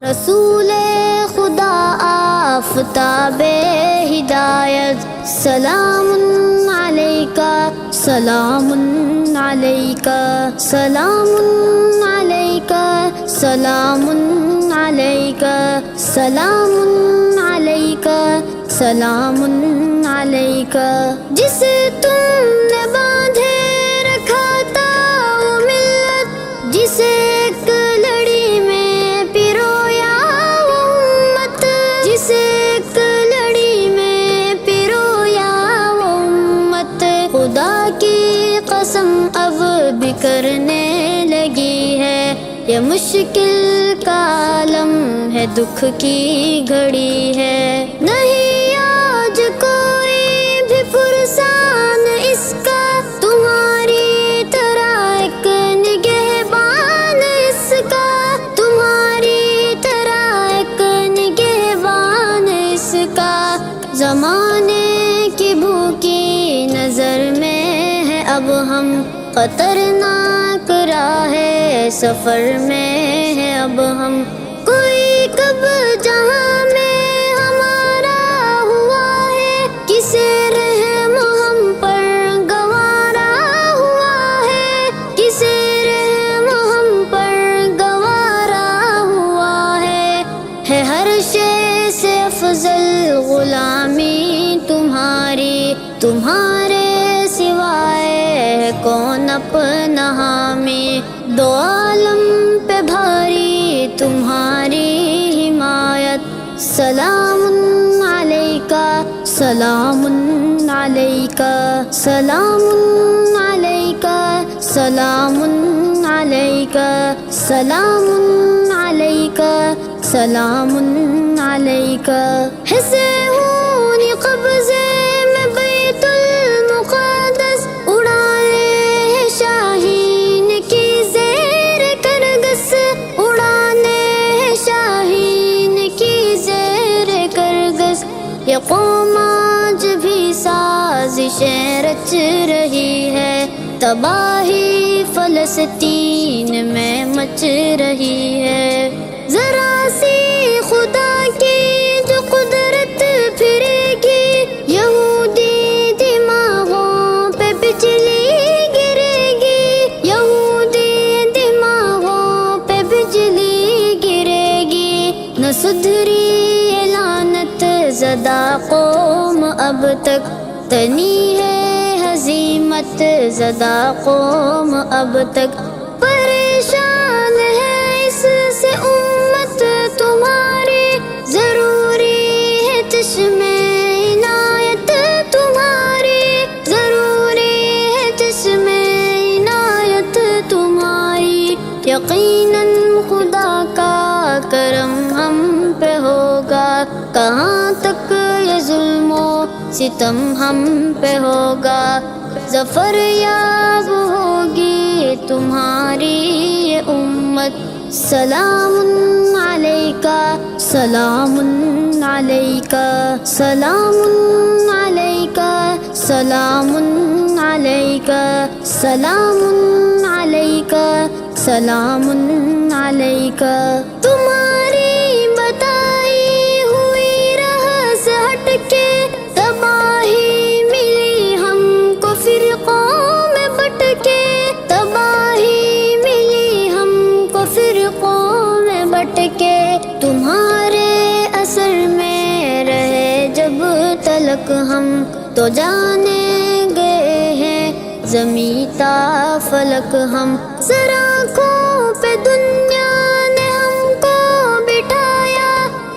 رسول خدا آفتاب ہدایت، سلام علیکہ سلام علیکہ سلام علیکہ سلام علیکہ سلام علیکہ سلام علیکہ۔ جسے تم نے باندھے رکھا تھا وہ ملت، جسے ایک لڑی میں پرویا وہ امت، جسے ایک لڑی میں پرویا وہ امت، خدا کی قسم اب بھی کرنے لگی ہے، یہ مشکل کا عالم ہے، دکھ کی گھڑی ہے، نہیں آج کوئی بھی پرسان اس کا، تمہاری طرح ایک نگہبان اس کا، تمہاری طرح ایک نگہبان اس کا، زمانے کی بھوکی نظر میں ہے اب ہم، خطرناک راہ سفر میں ہے اب ہم، کوئی کب جہاں میں ہمارا ہوا ہے، کسے رحم ہم پر گوارا ہوا ہے، کسے رحم ہم پر گوارا ہوا ہے ہر شے سے افضل غلامی تمہاری، تمہارے سوائے کون اپنا حامی، دو عالم پہ بھاری تمہاری حمایت، سلام علیکہ سلام علیکہ سلام علیکہ سلام علیکہ سلام علیکہ سلام علیکہ۔ ہے صہیون قبضے میں بیت المقدس، اڑانے ہیں شاہین کی زیر کرگس، اڑانے ہیں شاہین کی زیر کرگس، یہ قوم آج بھی سازشیں رچ رہی ہے، تباہی فلسطین میں مچ رہی ہے، ذرا سی خدا کی جو قدرت پھرے گی، یہودی دماغوں پہ بجلی گرے گی، یہودی دماغوں پہ بجلی گرے گی، نہ سدھری یہ لعنت زدہ قوم اب تک، تنی ہے ہزیمت زدہ قوم اب تک، پریشان ہے اس سے امت تمہاری، ضروری ہے چشم عنایت تمہاری، ضروری ہے چشم عنایت تمہاری، یقیناً خدا کا کرم ہم پہ ہوگا، کہاں تک یہ ظلم و ستم ہم پہ ہوگا، ظفر یاب ہوگی تمہاری یہ امت، سلام علیکہ سلام علیکہ سلام علیکہ سلام علیکہ سلام علیکہ سلام علیکہ۔ تمہاری بتائی ہوئی راہ سے ہٹ کے تباہی ملی ہم کو، فرقوں میں بٹ کے تباہی ملی ہم کو، فرقوں میں بٹ کے، تمہارے اثر میں رہے جب تلک ہم، تو جانے گئے ہیں زمیں تا فلک ہم، سراخوں پہ دنیا نے ہم کو بٹھایا،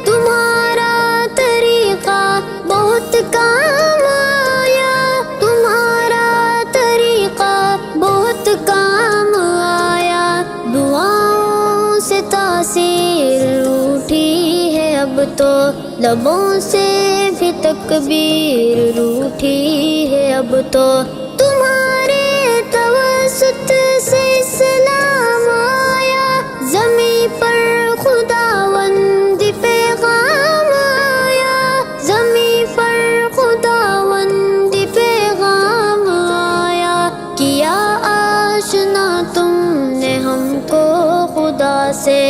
تمہارا طریقہ بہت کام آیا، تمہارا طریقہ بہت کام آیا، دعاؤں سے تاثیر روٹھی ہے اب تو، لبوں سے بھی تکبیر روٹھی ہے اب تو، تمہارے توسط سے اسلام آیا، زمیں پر خداوند پیغام آیا، زمیں پر خداوند پیغام آیا، کیا آشنا تم نے ہم کو خدا سے،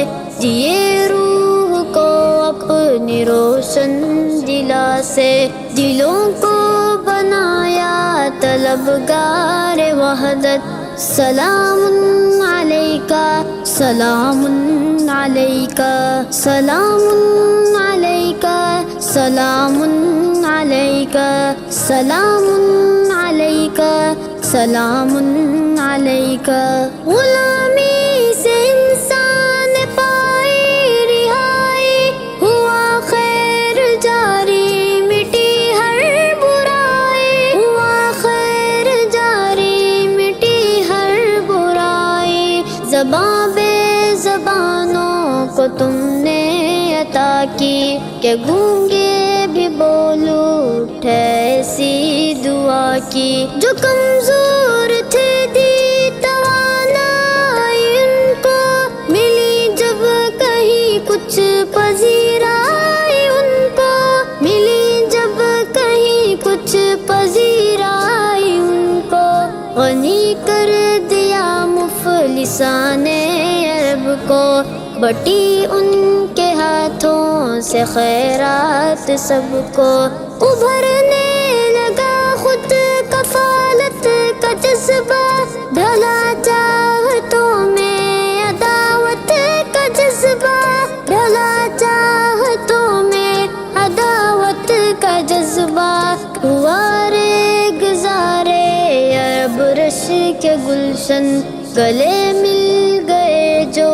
دیے روح اپنی روشن دلا سے، دلوں کو بنایا طلبگار وحدت۔ سلام علیکہ سلام علیکہ سلام علیکہ سلام علیکہ سلام علیکہ سلام علیکہ۔ غلامی سے انسان پائے رہائی، ہوا خیر جاری مٹی ہر برائی، ہوا خیر جاری مٹی ہر برائی۔ زباں بے زبانوں کو تم نے عطا کی کہ گونگے بھی بول اٹھے ایسی دعا کی۔ جو کمزور تھے دی توانائی ان کو ملی، جب کہیں کچھ پذیرائی ان کو ملی، جب کہیں کچھ پذیرائی ان کو۔ غنی کر دیا مفلسان عرب کو، بٹی ان کے ہاتھوں سے خیرات سب کو۔ ابھرنے لگا خود کفالت کا جذبہ، ڈھلا چاہتوں میں عداوت کا جذبہ، ڈھلا چاہتوں میں عداوت کا جذبہ۔ ہوا ریگزارے عرب رش کے گلشن، گلے مل گئے جو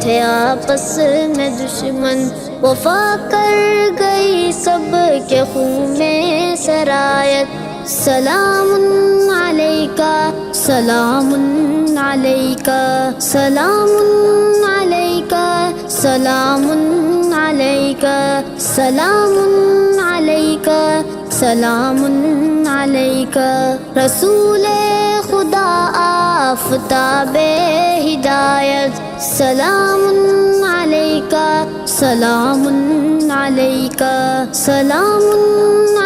تھے آپس میں دشمن۔ وفا کر گئی سب کے خون میں سرایت۔ سلام علیکہ سلام علیکہ سلام علیکہ سلام علیکہ سلام علیکہ سلام علیکہ۔ رسول خدا آفتاب ہدایت، سلام علیکہ سلام علیکہ سلام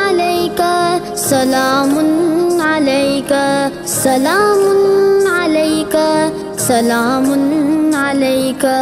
علیکہ سلام علیکہ سلام علیکہ سلام علیکہ۔